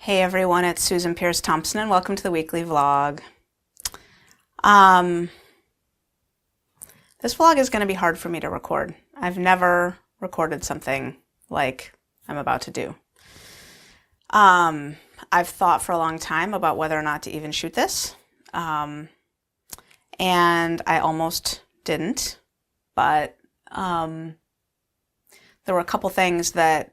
Hey everyone, it's Susan Pierce Thompson and welcome to the weekly vlog. This vlog is going to be hard for me to record. I've never recorded something like I'm about to do. I've thought for a long time about whether or not to even shoot this. And I almost didn't, but there were a couple things that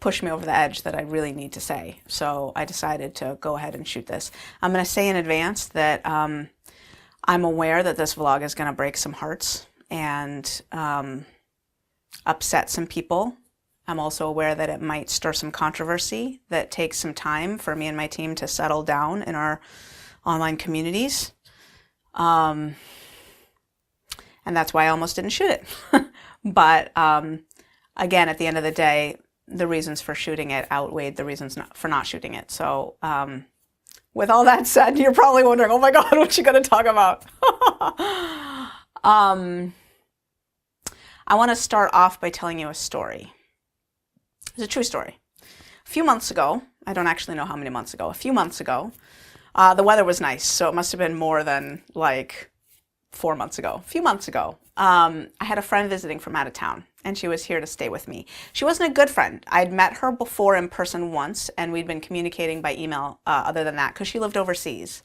push me over the edge that I really need to say. So I decided to go ahead and shoot this. I'm going to say in advance that I'm aware that this vlog is going to break some hearts and upset some people. I'm also aware that it might stir some controversy that takes some time for me and my team to settle down in our online communities. And that's why I almost didn't shoot it. But again, at the end of the day, the reasons for shooting it outweighed the reasons for not shooting it. So with all that said, you're probably wondering, oh my God, what's she going to talk about? I want to start off by telling you a story. It's a true story. A few months ago, I don't actually know how many months ago, a few months ago, the weather was nice, so it must have been more than like 4 months ago. A few months ago, I had a friend visiting from out of town, and she was here to stay with me. She wasn't a good friend. I'd met her before in person once, and we'd been communicating by email other than that, because she lived overseas.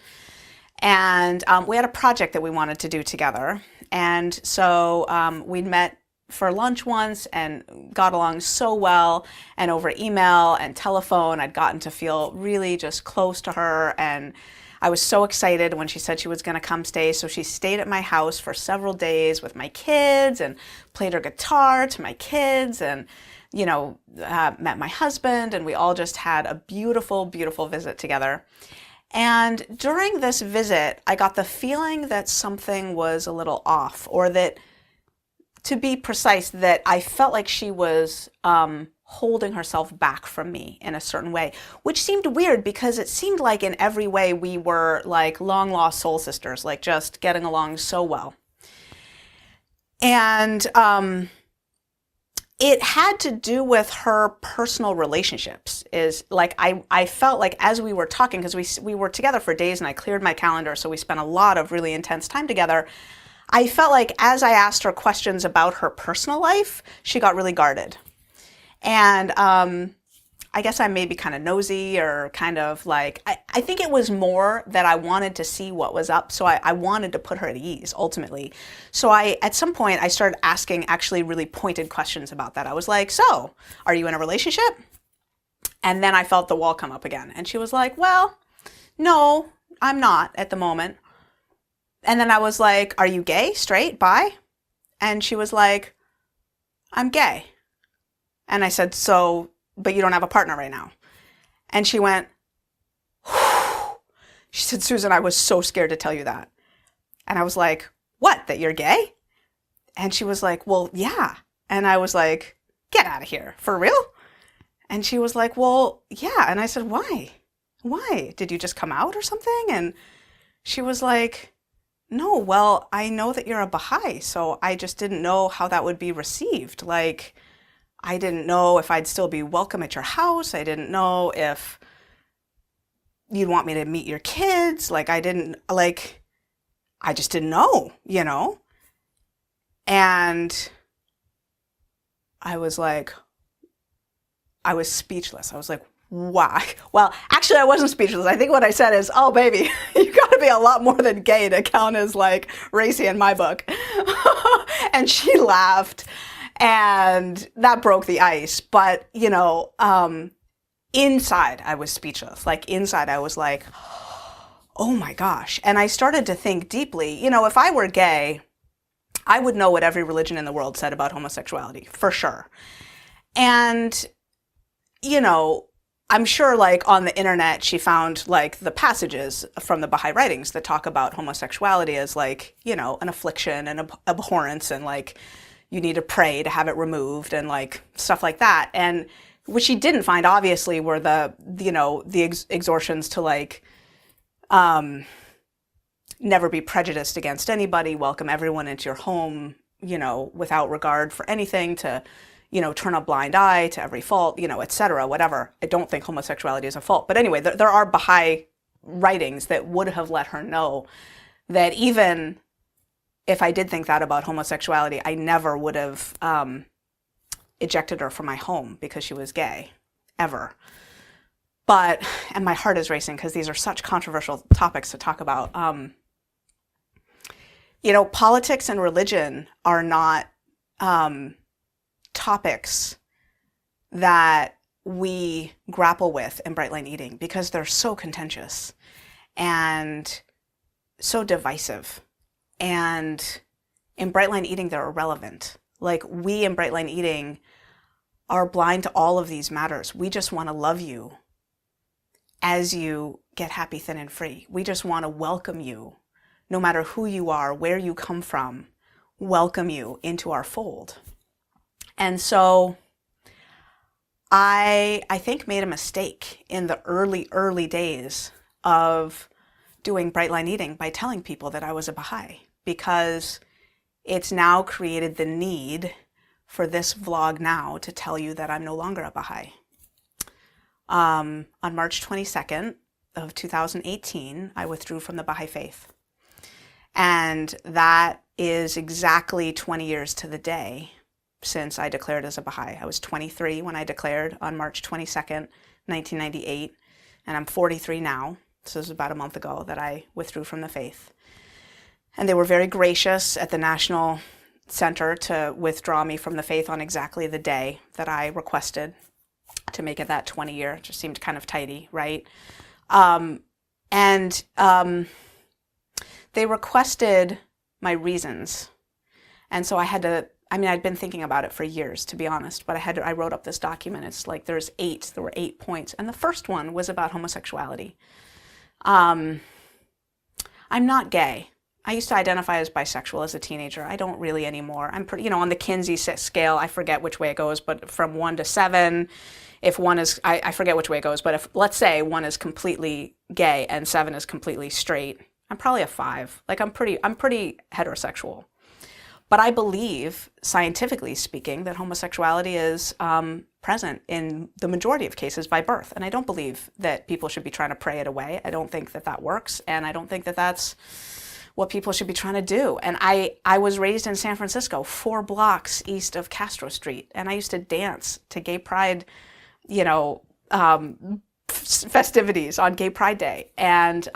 And we had a project that we wanted to do together. And so we'd met for lunch once and got along so well, and over email and telephone, I'd gotten to feel really just close to her, and I was so excited when she said she was going to come stay. So she stayed at my house for several days with my kids and played her guitar to my kids and, met my husband, and we all just had a beautiful, beautiful visit together. And during this visit, I got the feeling that something was a little off, or that, to be precise, that I felt like she was holding herself back from me in a certain way, which seemed weird because it seemed like in every way we were like long lost soul sisters, like just getting along so well. And it had to do with her personal relationships. Is like I felt like as we were talking, because we were together for days and I cleared my calendar, so we spent a lot of really intense time together. I felt like as I asked her questions about her personal life, she got really guarded. And I guess I may be kind of nosy, or kind of like, I think it was more that I wanted to see what was up. So I wanted to put her at ease, ultimately. So at some point, I started asking actually really pointed questions about that. I was like, so, are you in a relationship? And then I felt the wall come up again. And she was like, well, no, I'm not at the moment. And then I was like, are you gay, straight, bi? And she was like, I'm gay. And I said, so, but you don't have a partner right now. And she went, whew. She said, Susan, I was so scared to tell you that. And I was like, what, that you're gay? And she was like, well, yeah. And I was like, get out of here, for real? And she was like, well, yeah. And I said, why? Why? Did you just come out or something? And she was like, no, well, I know that you're a Baha'i, so I just didn't know how that would be received. Like, I didn't know if I'd still be welcome at your house. I didn't know if you'd want me to meet your kids. Like, I just didn't know, And I was speechless. I was like, wow. Well, actually, I wasn't speechless. I think what I said is, oh, baby, you got to be a lot more than gay to count as like racy in my book. And she laughed. And that broke the ice. But, inside I was speechless. Like inside I was like, oh my gosh. And I started to think deeply, if I were gay, I would know what every religion in the world said about homosexuality, for sure. And, I'm sure like on the internet, she found like the passages from the Baha'i writings that talk about homosexuality as like, an affliction and abhorrence, and like, you need to pray to have it removed and like stuff like that. And what she didn't find, obviously, were the exhortations to like never be prejudiced against anybody, welcome everyone into your home, without regard for anything, to, turn a blind eye to every fault, et cetera, whatever. I don't think homosexuality is a fault. But anyway, there are Baha'i writings that would have let her know that even if I did think that about homosexuality, I never would have ejected her from my home because she was gay, ever. And my heart is racing because these are such controversial topics to talk about. Politics and religion are not topics that we grapple with in Bright Line Eating because they're so contentious and so divisive. And in Bright Line Eating, they're irrelevant. Like, we in Bright Line Eating are blind to all of these matters. We just want to love you as you get happy, thin, and free. We just want to welcome you, no matter who you are, where you come from, welcome you into our fold. And so I think made a mistake in the early days of doing Bright Line Eating by telling people that I was a Baha'i, because it's now created the need for this vlog now to tell you that I'm no longer a Baha'i. On March 22nd of 2018, I withdrew from the Baha'i faith. And that is exactly 20 years to the day since I declared as a Baha'i. I was 23 when I declared on March 22nd, 1998, and I'm 43 now. So this was about a month ago that I withdrew from the faith. And they were very gracious at the National Center to withdraw me from the faith on exactly the day that I requested to make it that 20 year. It just seemed kind of tidy, right? They requested my reasons. And so I had to, I'd been thinking about it for years, to be honest, but I wrote up this document. It's like there were 8 points. And the first one was about homosexuality. I'm not gay. I used to identify as bisexual as a teenager. I don't really anymore. I'm pretty, on the Kinsey scale, I forget which way it goes, but from 1 to 7, if 1 is, I forget which way it goes, but if, let's say 1 is completely gay and 7 is completely straight, I'm probably a 5. Like, I'm pretty heterosexual. But I believe, scientifically speaking, that homosexuality is present in the majority of cases by birth. And I don't believe that people should be trying to pray it away. I don't think that that works. And I don't think that that's what people should be trying to do. And I was raised in San Francisco, 4 blocks east of Castro Street. And I used to dance to gay pride, festivities on Gay Pride Day. And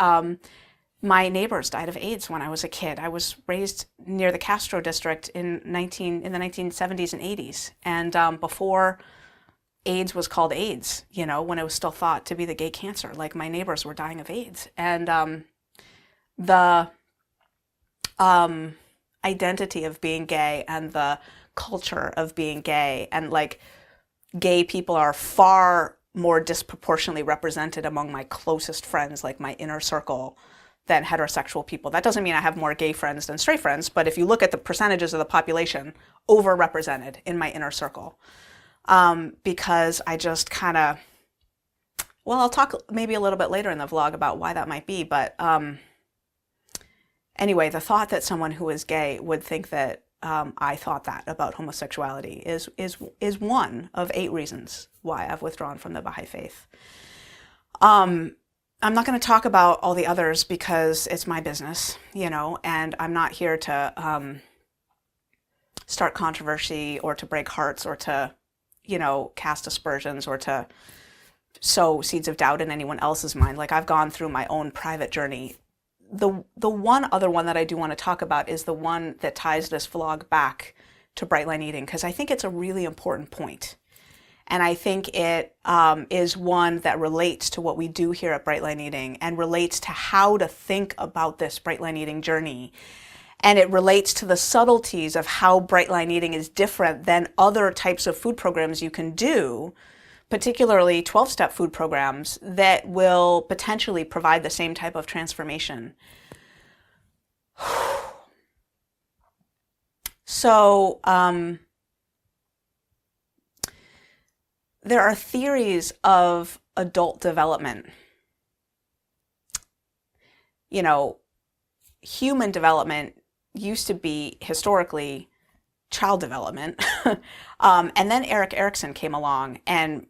my neighbors died of AIDS when I was a kid. I was raised near the Castro district in the 1970s and 80s. And before AIDS was called AIDS, when it was still thought to be the gay cancer, like, my neighbors were dying of AIDS. And the identity of being gay and the culture of being gay, and like, gay people are far more disproportionately represented among my closest friends, like my inner circle, than heterosexual people. That doesn't mean I have more gay friends than straight friends, but if you look at the percentages of the population, overrepresented in my inner circle. Because I just kind of, I'll talk maybe a little bit later in the vlog about why that might be, but anyway, the thought that someone who is gay would think that I thought that about homosexuality is one of 8 reasons why I've withdrawn from the Baha'i faith. I'm not going to talk about all the others because it's my business, and I'm not here to start controversy or to break hearts or to, cast aspersions or to sow seeds of doubt in anyone else's mind. Like, I've gone through my own private journey. The one other one that I do want to talk about is the one that ties this vlog back to Bright Line Eating, because I think it's a really important point. And I think it is one that relates to what we do here at Bright Line Eating and relates to how to think about this Bright Line Eating journey. And it relates to the subtleties of how Bright Line Eating is different than other types of food programs you can do, particularly 12-step food programs that will potentially provide the same type of transformation. So, there are theories of adult development. Human development used to be historically child development. And then Erik Erikson came along and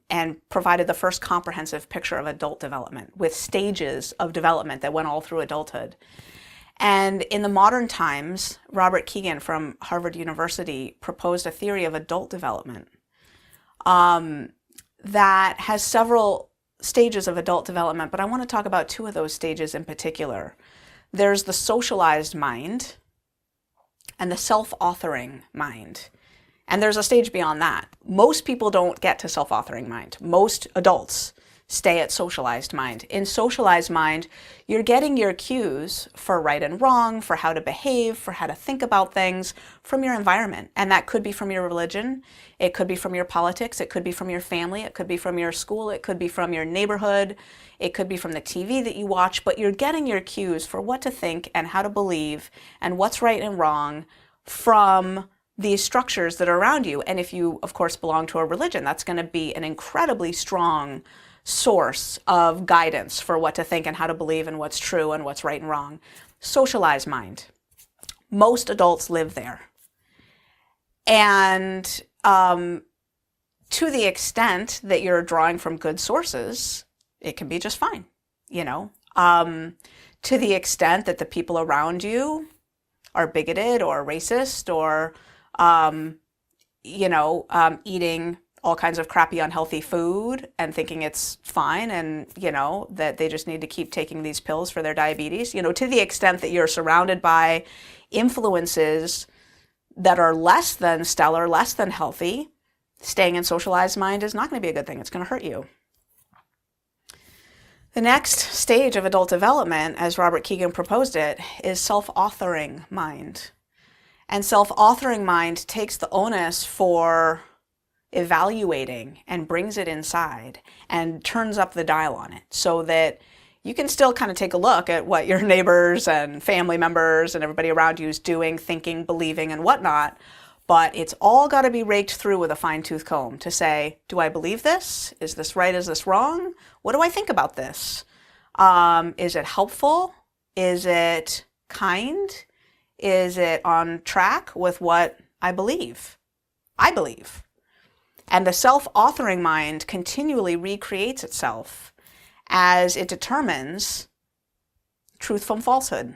provided the first comprehensive picture of adult development with stages of development that went all through adulthood. And in the modern times, Robert Kegan from Harvard University proposed a theory of adult development that has several stages of adult development, but I want to talk about two of those stages in particular. There's the socialized mind and the self-authoring mind. And there's a stage beyond that. Most people don't get to self-authoring mind. Most adults stay at socialized mind. In socialized mind, you're getting your cues for right and wrong, for how to behave, for how to think about things from your environment. And that could be from your religion. It could be from your politics. It could be from your family. It could be from your school. It could be from your neighborhood. It could be from the TV that you watch. But you're getting your cues for what to think and how to believe and what's right and wrong from these structures that are around you. And if you, of course, belong to a religion, that's going to be an incredibly strong source of guidance for what to think and how to believe and what's true and what's right and wrong. Socialized mind. Most adults live there. And to the extent that you're drawing from good sources, it can be just fine, you know. To the extent that the people around you are bigoted or racist or, eating all kinds of crappy, unhealthy food and thinking it's fine and, that they just need to keep taking these pills for their diabetes. To the extent that you're surrounded by influences that are less than stellar, less than healthy, staying in socialized mind is not going to be a good thing. It's going to hurt you. The next stage of adult development, as Robert Kegan proposed it, is self-authoring mind. And self-authoring mind takes the onus for evaluating and brings it inside and turns up the dial on it so that you can still kind of take a look at what your neighbors and family members and everybody around you is doing, thinking, believing, and whatnot. But it's all got to be raked through with a fine-tooth comb to say, do I believe this? Is this right? Is this wrong? What do I think about this? Is it helpful? Is it kind? Is it on track with what I believe? I believe. And the self-authoring mind continually recreates itself as it determines truth from falsehood.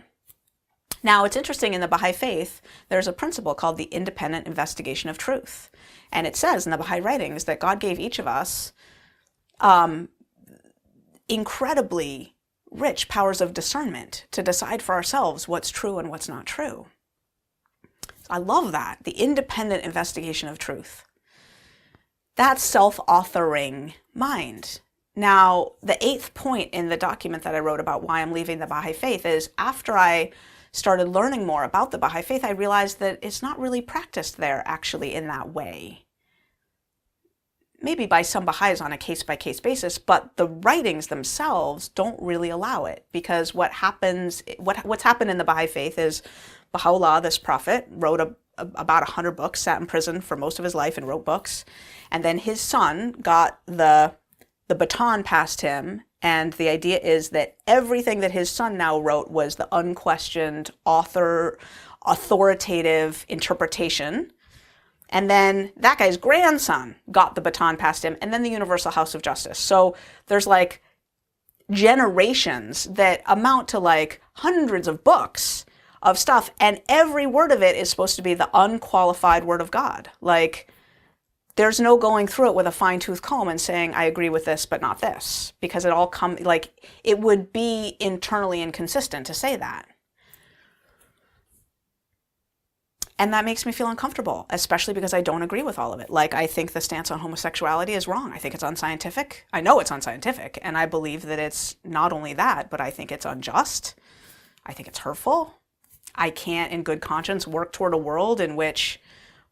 Now, it's interesting, in the Baha'i faith, there's a principle called the independent investigation of truth. And it says in the Baha'i writings that God gave each of us incredibly rich powers of discernment to decide for ourselves what's true and what's not true. I love that, the independent investigation of truth. That's self-authoring mind. Now, the 8th point in the document that I wrote about why I'm leaving the Baha'i faith is, after I started learning more about the Baha'i faith, I realized that it's not really practiced there actually in that way. Maybe by some Baha'is on a case-by-case basis, but the writings themselves don't really allow it, because what's happened in the Baha'i faith is Baha'u'llah, this prophet, wrote about 100 books, sat in prison for most of his life and wrote books, and then his son got the baton passed him, and the idea is that everything that his son now wrote was the unquestioned authoritative interpretation. And then that guy's grandson got the baton passed him, and then the Universal House of Justice. So there's like generations that amount to like hundreds of books of stuff, and every word of it is supposed to be the unqualified word of God. Like, there's no going through it with a fine-tooth comb and saying, I agree with this, but not this, because it would be internally inconsistent to say that. And that makes me feel uncomfortable, especially because I don't agree with all of it. Like, I think the stance on homosexuality is wrong. I think it's unscientific. I know it's unscientific, and I believe that it's not only that, but I think it's unjust. I think it's hurtful. I can't, in good conscience, work toward a world in which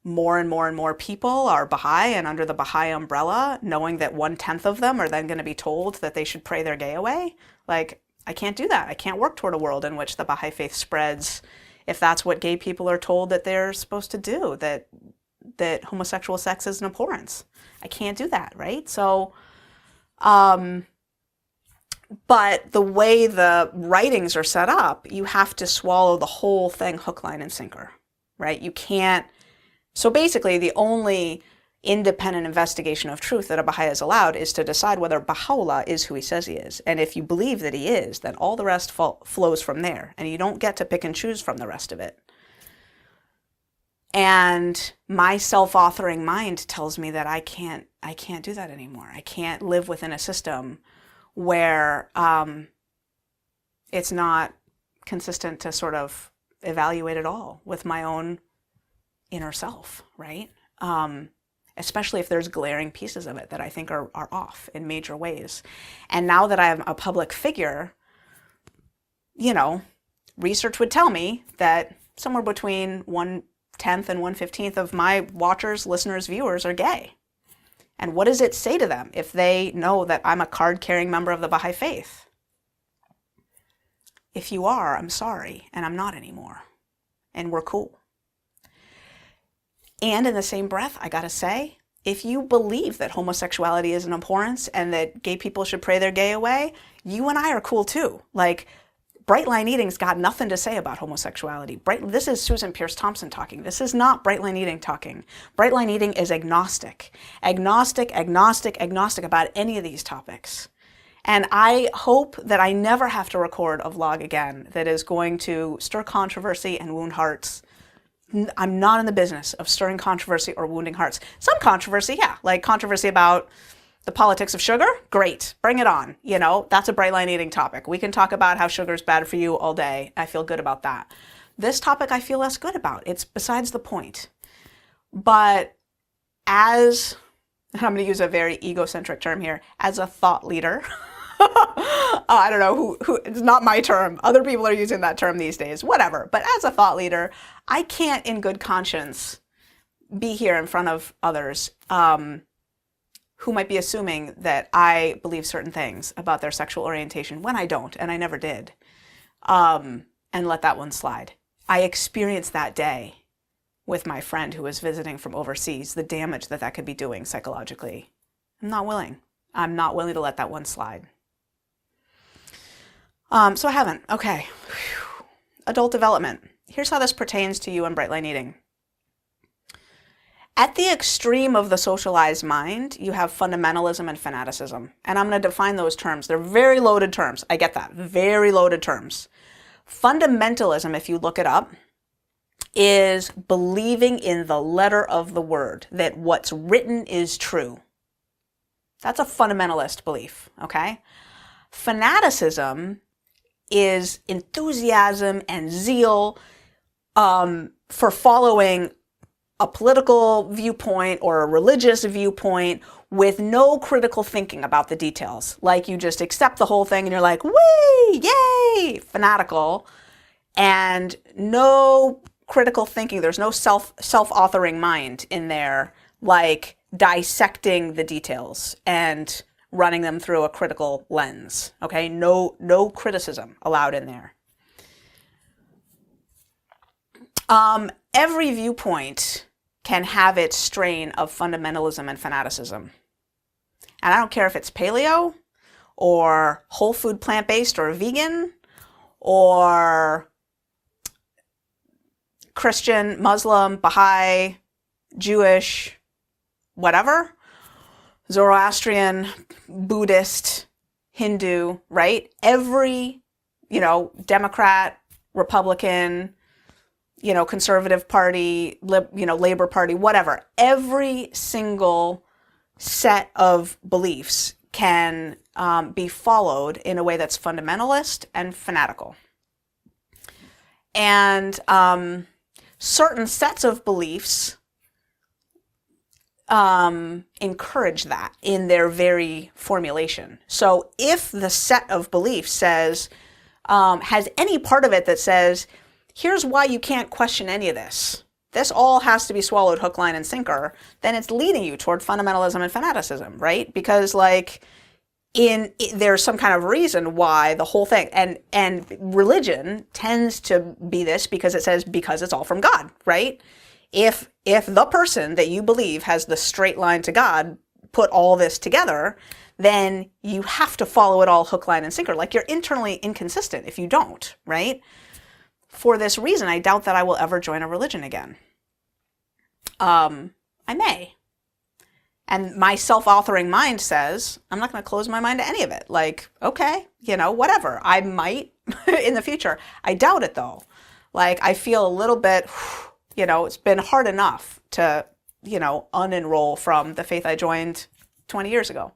more and more and more people are Baha'i and under the Baha'i umbrella, knowing that 1/10 of them are then going to be told that they should pray their gay away. Like, I can't do that. I can't work toward a world in which the Baha'i faith spreads if that's what gay people are told that they're supposed to do, that homosexual sex is an abhorrence. I can't do that, right? So, but the way the writings are set up, you have to swallow the whole thing hook, line, and sinker, right? You can't So basically, the only independent investigation of truth that a Baha'i is allowed is to decide whether Baha'u'llah is who he says he is. And if you believe that he is, then all the rest flows from there. And you don't get to pick and choose from the rest of it. And my self-authoring mind tells me that I can't do that anymore. I can't live within a system where it's not consistent to sort of evaluate it all with my own inner self, right? Especially if there's glaring pieces of it that I think are off in major ways. And now that I'm a public figure, research would tell me that somewhere between 1/10 and 1/15 of my watchers, listeners, viewers are gay. And what does it say to them if they know that I'm a card-carrying member of the Baha'i faith? If you are, I'm sorry, and I'm not anymore. And we're cool. And in the same breath, I gotta say, if you believe that homosexuality is an abhorrence and that gay people should pray their gay away, you and I are cool too. Like, Bright Line Eating's got nothing to say about homosexuality. This is Susan Pierce Thompson talking. This is not Bright Line Eating talking. Bright Line Eating is agnostic. Agnostic about any of these topics. And I hope that I never have to record a vlog again that is going to stir controversy and wound hearts. I'm not in the business of stirring controversy or wounding hearts. Some controversy, yeah, like controversy about the politics of sugar, great, bring it on. That's a Bright Line Eating topic. We can talk about how sugar is bad for you all day. I feel good about that. This topic I feel less good about. It's besides the point. But I'm going to use a very egocentric term here, as a thought leader, I don't know who, it's not my term. Other people are using that term these days, whatever. But as a thought leader, I can't in good conscience be here in front of others who might be assuming that I believe certain things about their sexual orientation when I don't, and I never did, and let that one slide. I experienced that day with my friend who was visiting from overseas, the damage that could be doing psychologically. I'm not willing to let that one slide. So I haven't. Okay. Whew. Adult development. Here's how this pertains to you and Bright Line Eating. At the extreme of the socialized mind, you have fundamentalism and fanaticism. And I'm going to define those terms. They're very loaded terms. I get that. Very loaded terms. Fundamentalism, if you look it up, is believing in the letter of the word, that what's written is true. That's a fundamentalist belief, okay? Fanaticism is enthusiasm and zeal for following a political viewpoint or a religious viewpoint with no critical thinking about the details. Like you just accept the whole thing and you're like, whee, yay, fanatical, and no critical thinking. There's no self-authoring mind in there, like dissecting the details and running them through a critical lens. Okay, no criticism allowed in there. Every viewpoint can have its strain of fundamentalism and fanaticism. And I don't care if it's paleo or whole food plant-based or vegan or Christian, Muslim, Baha'i, Jewish, whatever, Zoroastrian, Buddhist, Hindu, right? Every, Democrat, Republican, Conservative Party, Labor Party, whatever. Every single set of beliefs can be followed in a way that's fundamentalist and fanatical. And certain sets of beliefs encourage that in their very formulation. So if the set of beliefs says, has any part of it that says, here's why you can't question any of this, this all has to be swallowed hook, line, and sinker, then it's leading you toward fundamentalism and fanaticism, right? Because there's some kind of reason why the whole thing, and religion tends to be this because it says, because it's all from God, right? If the person that you believe has the straight line to God put all this together, then you have to follow it all hook, line, and sinker. Like you're internally inconsistent if you don't, right? For this reason, I doubt that I will ever join a religion again. I may. And my self-authoring mind says, I'm not going to close my mind to any of it. Like, okay, whatever. I might in the future. I doubt it though. Like, I feel a little bit, it's been hard enough to, unenroll from the faith I joined 20 years ago.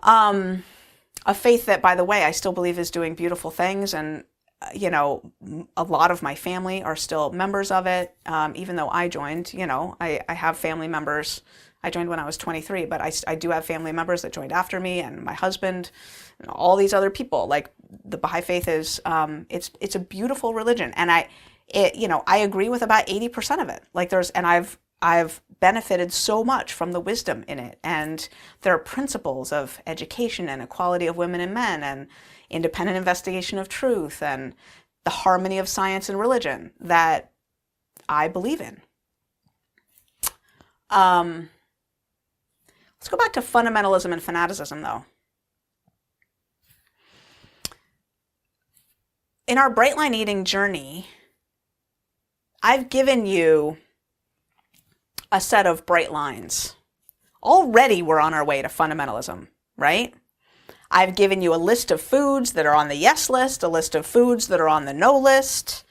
A faith that, by the way, I still believe is doing beautiful things. And, a lot of my family are still members of it. Even though I joined, I have family members. I joined when I was 23, but I do have family members that joined after me, and my husband and all these other people. Like, the Baha'i faith is, it's a beautiful religion. And I agree with about 80% of it. Like, I've benefited so much from the wisdom in it. And there are principles of education and equality of women and men and independent investigation of truth and the harmony of science and religion that I believe in. Let's go back to fundamentalism and fanaticism, though. In our bright line eating journey, I've given you a set of bright lines. Already we're on our way to fundamentalism, right? I've given you a list of foods that are on the yes list, a list of foods that are on the no list.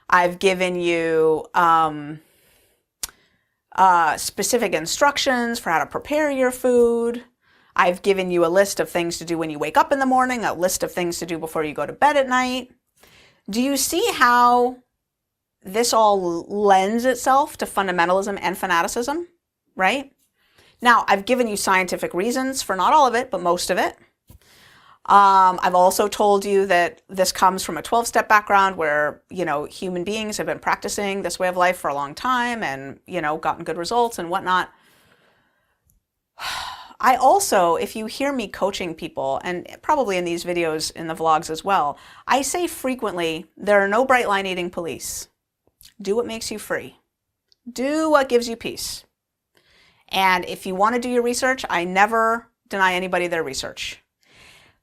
I've given you specific instructions for how to prepare your food. I've given you a list of things to do when you wake up in the morning, a list of things to do before you go to bed at night. Do you see how this all lends itself to fundamentalism and fanaticism, right? Now, I've given you scientific reasons for not all of it, but most of it. I've also told you that this comes from a 12-step background where, human beings have been practicing this way of life for a long time and, gotten good results and whatnot. I also, if you hear me coaching people, and probably in these videos, in the vlogs as well, I say frequently, there are no bright line eating police. Do what makes you free. Do what gives you peace. And if you want to do your research, I never deny anybody their research.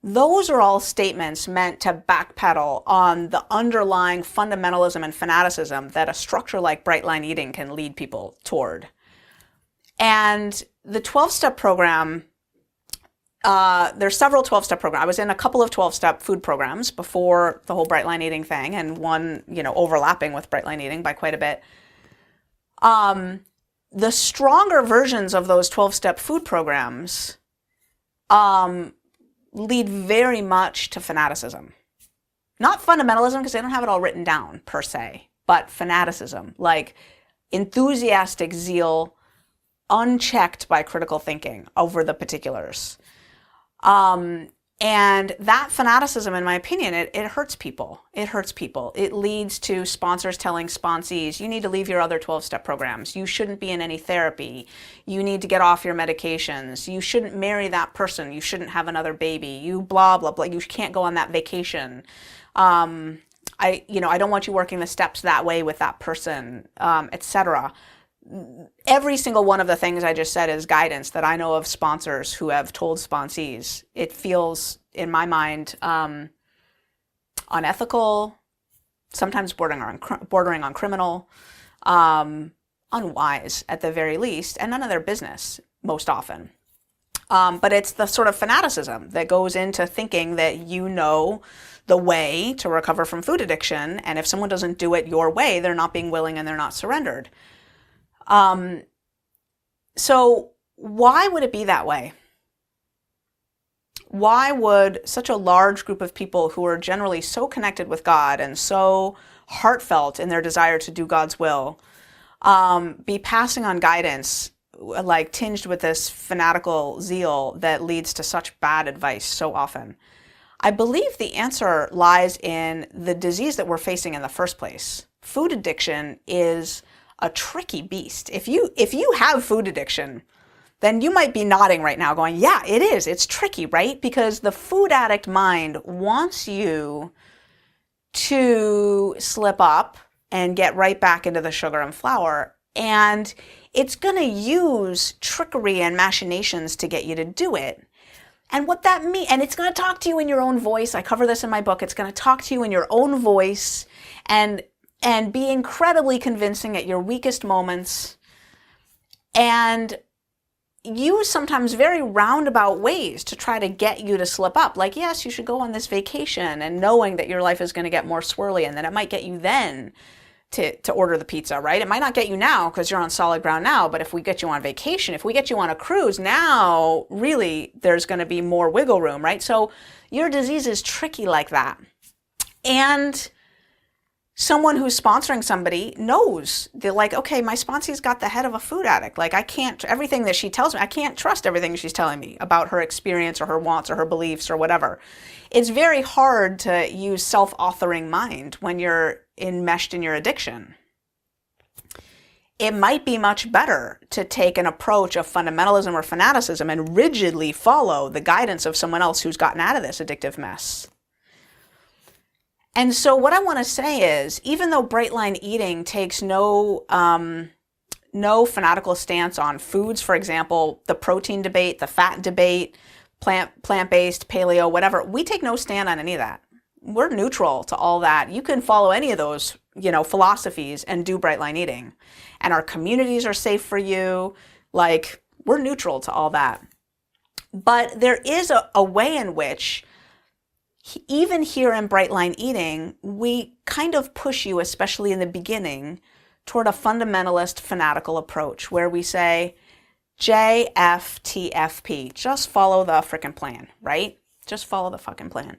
Those are all statements meant to backpedal on the underlying fundamentalism and fanaticism that a structure like bright line eating can lead people toward. And the 12-step program, there's several 12-step programs. I was in a couple of 12-step food programs before the whole bright line eating thing, and one, overlapping with bright line eating by quite a bit. The stronger versions of those 12-step food programs lead very much to fanaticism. Not fundamentalism, because they don't have it all written down per se, but fanaticism, like enthusiastic zeal unchecked by critical thinking over the particulars. And that fanaticism, in my opinion, it hurts people. It hurts people. It leads to sponsors telling sponsees, you need to leave your other 12-step programs. You shouldn't be in any therapy. You need to get off your medications. You shouldn't marry that person. You shouldn't have another baby. You blah, blah, blah. You can't go on that vacation. I don't want you working the steps that way with that person, etc. Every single one of the things I just said is guidance that I know of sponsors who have told sponsees. It feels, in my mind, unethical, sometimes bordering on criminal, unwise at the very least, and none of their business most often. But it's the sort of fanaticism that goes into thinking that you know the way to recover from food addiction, and if someone doesn't do it your way, they're not being willing and they're not surrendered. So why would it be that way? Why would such a large group of people who are generally so connected with God and so heartfelt in their desire to do God's will, be passing on guidance like tinged with this fanatical zeal that leads to such bad advice so often? I believe the answer lies in the disease that we're facing in the first place. Food addiction is a tricky beast. If you have food addiction, then you might be nodding right now going, yeah, it is. It's tricky, right? Because the food addict mind wants you to slip up and get right back into the sugar and flour. And it's going to use trickery and machinations to get you to do it. And what that means, and it's going to talk to you in your own voice. I cover this in my book. It's going to talk to you in your own voice and be incredibly convincing at your weakest moments. and use sometimes very roundabout ways to try to get you to slip up. Like, yes, you should go on this vacation, and knowing that your life is going to get more swirly, and then it might get you then to order the pizza, right? It might not get you now because you're on solid ground now, but if we get you on vacation, if we get you on a cruise, now really there's going to be more wiggle room, right? So your disease is tricky like that. And someone who's sponsoring somebody knows, they're like, okay, my sponsee's got the head of a food addict. Like, I can't, everything that she tells me, I can't trust everything she's telling me about her experience or her wants or her beliefs or whatever. It's very hard to use self-authoring mind when you're enmeshed in your addiction. It might be much better to take an approach of fundamentalism or fanaticism and rigidly follow the guidance of someone else who's gotten out of this addictive mess. And so what I want to say is, even though bright line eating takes no fanatical stance on foods, for example, the protein debate, the fat debate, plant-based, paleo, whatever, we take no stand on any of that. We're neutral to all that. You can follow any of those, philosophies and do bright line eating. And our communities are safe for you. Like, we're neutral to all that. But there is a way in which, even here in bright line eating, we kind of push you, especially in the beginning, toward a fundamentalist fanatical approach where we say, JFTFP, just follow the frickin' plan, right? Just follow the fucking plan.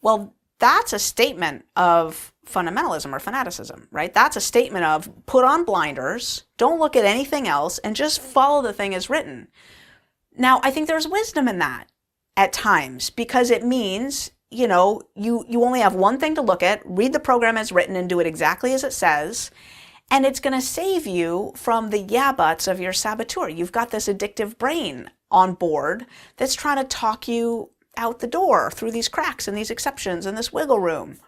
Well, that's a statement of fundamentalism or fanaticism, right? That's a statement of put on blinders, don't look at anything else, and just follow the thing as written. Now, I think there's wisdom in that at times, because it means, you only have one thing to look at, read the program as written and do it exactly as it says, and it's going to save you from the yeah buts of your saboteur. You've got this addictive brain on board that's trying to talk you out the door through these cracks and these exceptions and this wiggle room.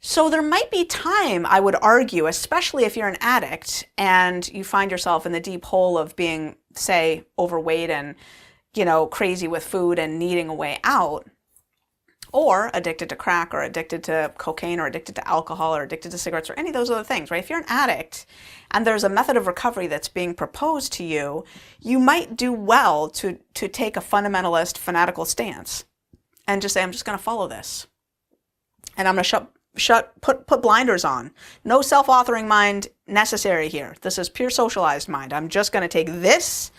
So there might be time, I would argue, especially if you're an addict and you find yourself in the deep hole of being, say, overweight and, crazy with food and needing a way out, or addicted to crack or addicted to cocaine or addicted to alcohol or addicted to cigarettes or any of those other things, right? If you're an addict and there's a method of recovery that's being proposed to you, you might do well to take a fundamentalist, fanatical stance and just say, I'm just going to follow this. And I'm going to put blinders on. No self-authoring mind necessary here. This is pure socialized mind. I'm just going to take this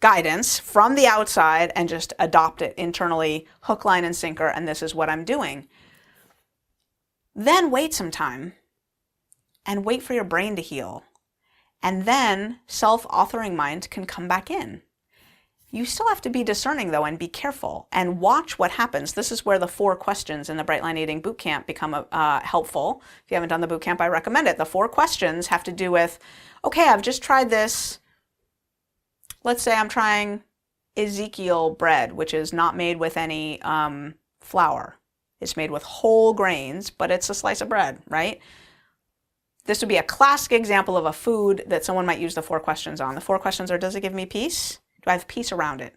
guidance from the outside and just adopt it internally, hook, line, and sinker, and this is what I'm doing. Then wait some time and wait for your brain to heal. And then self-authoring mind can come back in. You still have to be discerning, though, and be careful and watch what happens. This is where the 4 questions in the Bright Line Eating Bootcamp become helpful. If you haven't done the bootcamp, I recommend it. The 4 questions have to do with, okay, I've just tried this. Let's say I'm trying Ezekiel bread, which is not made with any flour. It's made with whole grains, but it's a slice of bread, right? This would be a classic example of a food that someone might use the 4 questions on. The 4 questions are, does it give me peace? Do I have peace around it?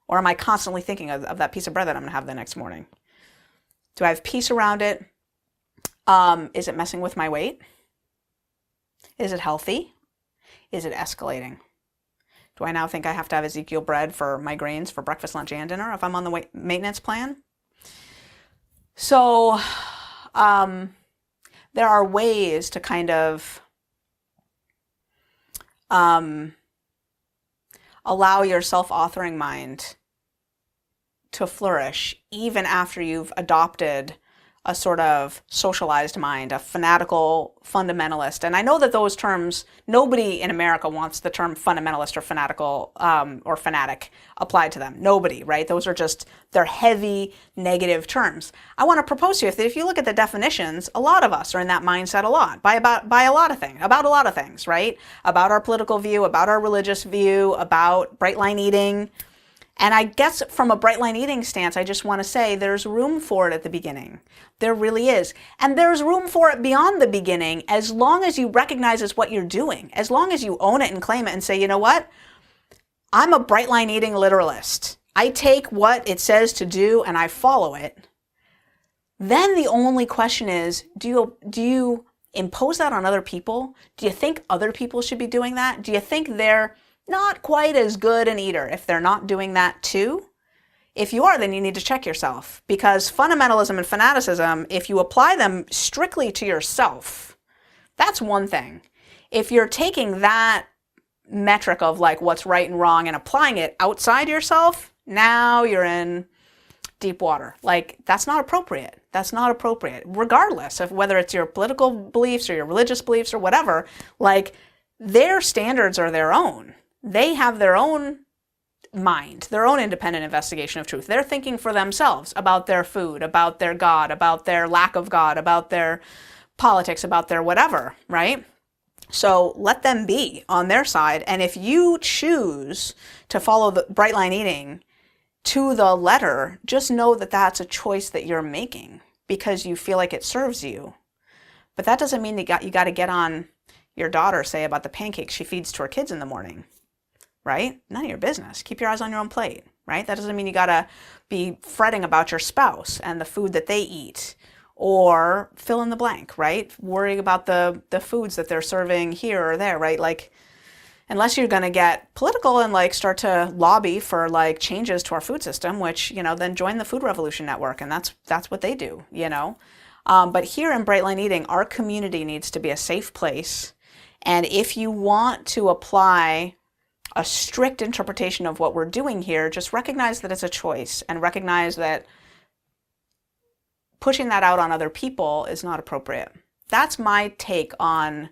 Or am I constantly thinking of that piece of bread that I'm going to have the next morning? Do I have peace around it? Is it messing with my weight? Is it healthy? Is it escalating? Do I now think I have to have Ezekiel bread for my grains for breakfast, lunch, and dinner if I'm on the maintenance plan? So there are ways to kind of allow your self-authoring mind to flourish even after you've adopted a sort of socialized mind, a fanatical fundamentalist. And I know that those terms, nobody in America wants the term fundamentalist or fanatical or fanatic applied to them. Nobody, right? Those are just, they're heavy negative terms. I want to propose to you that if you look at the definitions, a lot of us are in that mindset a lot, by a lot of things, right? About our political view, about our religious view, about bright line eating. And I guess from a bright line eating stance, I just want to say there's room for it at the beginning. There really is. And there's room for it beyond the beginning as long as you recognize it's what you're doing. As long as you own it and claim it and say, you know what? I'm a bright line eating literalist. I take what it says to do and I follow it. Then the only question is, do you impose that on other people? Do you think other people should be doing that? Do you think they're not quite as good an eater if they're not doing that too? If you are, then you need to check yourself, because fundamentalism and fanaticism, if you apply them strictly to yourself, that's one thing. If you're taking that metric of like what's right and wrong and applying it outside yourself, now you're in deep water. Like, that's not appropriate. That's not appropriate, regardless of whether it's your political beliefs or your religious beliefs or whatever. Like, their standards are their own. They have their own mind, their own independent investigation of truth. They're thinking for themselves about their food, about their God, about their lack of God, about their politics, about their whatever, right? So let them be on their side. And if you choose to follow the bright line eating to the letter, just know that that's a choice that you're making because you feel like it serves you. But that doesn't mean you got to get on your daughter, say, about the pancakes she feeds to her kids in the morning, right? None of your business. Keep your eyes on your own plate, right? That doesn't mean you got to be fretting about your spouse and the food that they eat, or fill in the blank, right? Worrying about the foods that they're serving here or there, right? Like, unless you're going to get political and like start to lobby for like changes to our food system, which, then join the Food Revolution Network, and that's what they do, But here in Bright Line Eating, our community needs to be a safe place. And if you want to apply a strict interpretation of what we're doing here, just recognize that it's a choice, and recognize that pushing that out on other people is not appropriate. That's my take on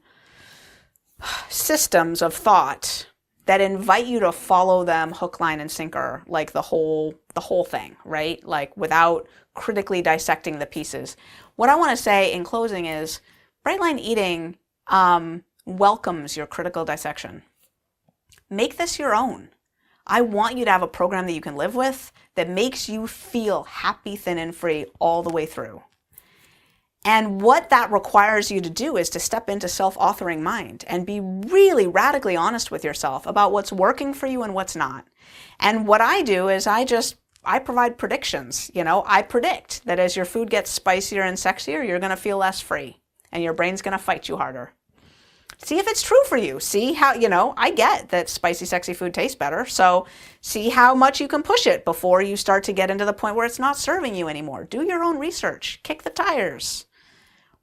systems of thought that invite you to follow them hook, line, and sinker, like the whole thing, right? Like, without critically dissecting the pieces. What I want to say in closing is Bright Line Eating welcomes your critical dissection. Make this your own. I want you to have a program that you can live with that makes you feel happy, thin, and free all the way through. And what that requires you to do is to step into self-authoring mind and be really radically honest with yourself about what's working for you and what's not. And what I do is I provide predictions. I predict that as your food gets spicier and sexier, you're going to feel less free and your brain's going to fight you harder. See if it's true for you. See how, I get that spicy, sexy food tastes better. So see how much you can push it before you start to get into the point where it's not serving you anymore. Do your own research. Kick the tires.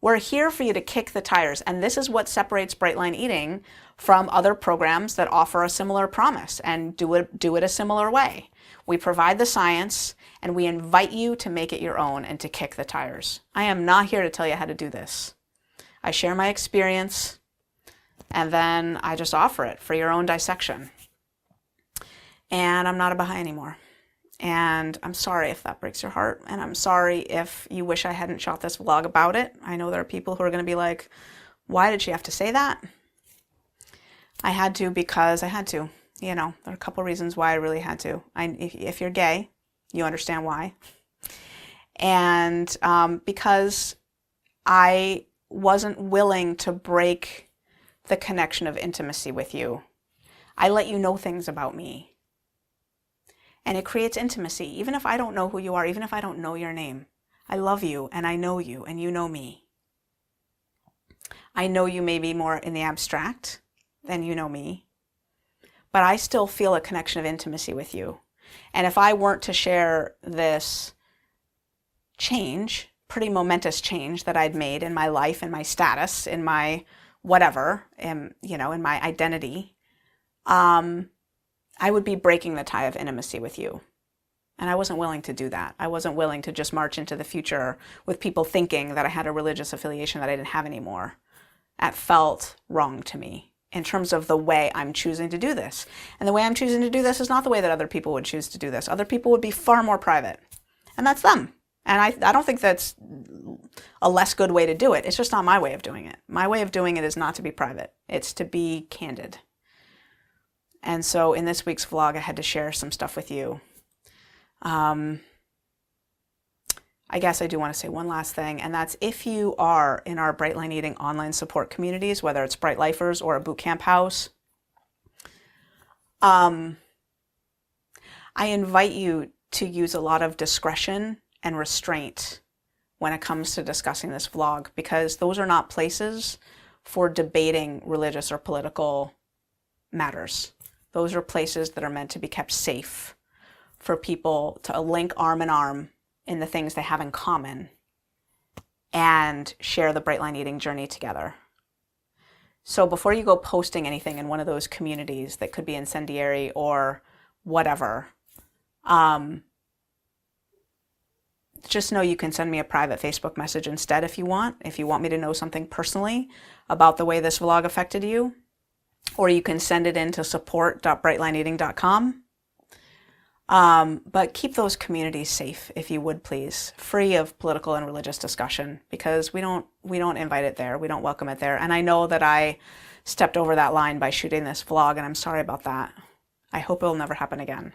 We're here for you to kick the tires. And this is what separates Bright Line Eating from other programs that offer a similar promise and do it a similar way. We provide the science, and we invite you to make it your own and to kick the tires. I am not here to tell you how to do this. I share my experience, and then I just offer it for your own dissection. And I'm not a Baha'i anymore. And I'm sorry if that breaks your heart. And I'm sorry if you wish I hadn't shot this vlog about it. I know there are people who are going to be like, why did she have to say that? I had to because I had to. There are a couple reasons why I really had to. If you're gay, you understand why. And because I wasn't willing to break the connection of intimacy with you. I let you know things about me. And it creates intimacy, even if I don't know who you are, even if I don't know your name. I love you, and I know you, and you know me. I know you maybe more in the abstract than you know me, but I still feel a connection of intimacy with you. And if I weren't to share this change, pretty momentous change that I'd made in my life, in my status, in my whatever, in my identity, I would be breaking the tie of intimacy with you. And I wasn't willing to do that. I wasn't willing to just march into the future with people thinking that I had a religious affiliation that I didn't have anymore. That felt wrong to me in terms of the way I'm choosing to do this. And the way I'm choosing to do this is not the way that other people would choose to do this. Other people would be far more private. And that's them. And I don't think that's a less good way to do it. It's just not my way of doing it. My way of doing it is not to be private. It's to be candid. And so in this week's vlog, I had to share some stuff with you. I guess I do want to say one last thing, and that's if you are in our Bright Line Eating online support communities, whether it's Bright Lifers or a boot camp house, I invite you to use a lot of discretion and restraint when it comes to discussing this vlog, because those are not places for debating religious or political matters. Those are places that are meant to be kept safe for people to link arm in arm in the things they have in common and share the Bright Line Eating journey together. So before you go posting anything in one of those communities that could be incendiary or whatever, just know you can send me a private Facebook message instead if you want me to know something personally about the way this vlog affected you, or you can send it in to support.brightlineeating.com. But keep those communities safe, if you would please, free of political and religious discussion, because we don't invite it there. We don't welcome it there. And I know that I stepped over that line by shooting this vlog, and I'm sorry about that. I hope it will never happen again.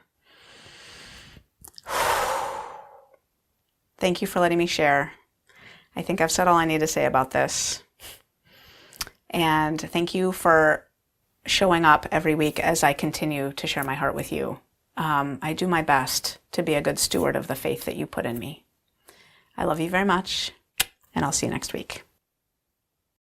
Thank you for letting me share. I think I've said all I need to say about this. And thank you for showing up every week as I continue to share my heart with you. I do my best to be a good steward of the faith that you put in me. I love you very much, and I'll see you next week.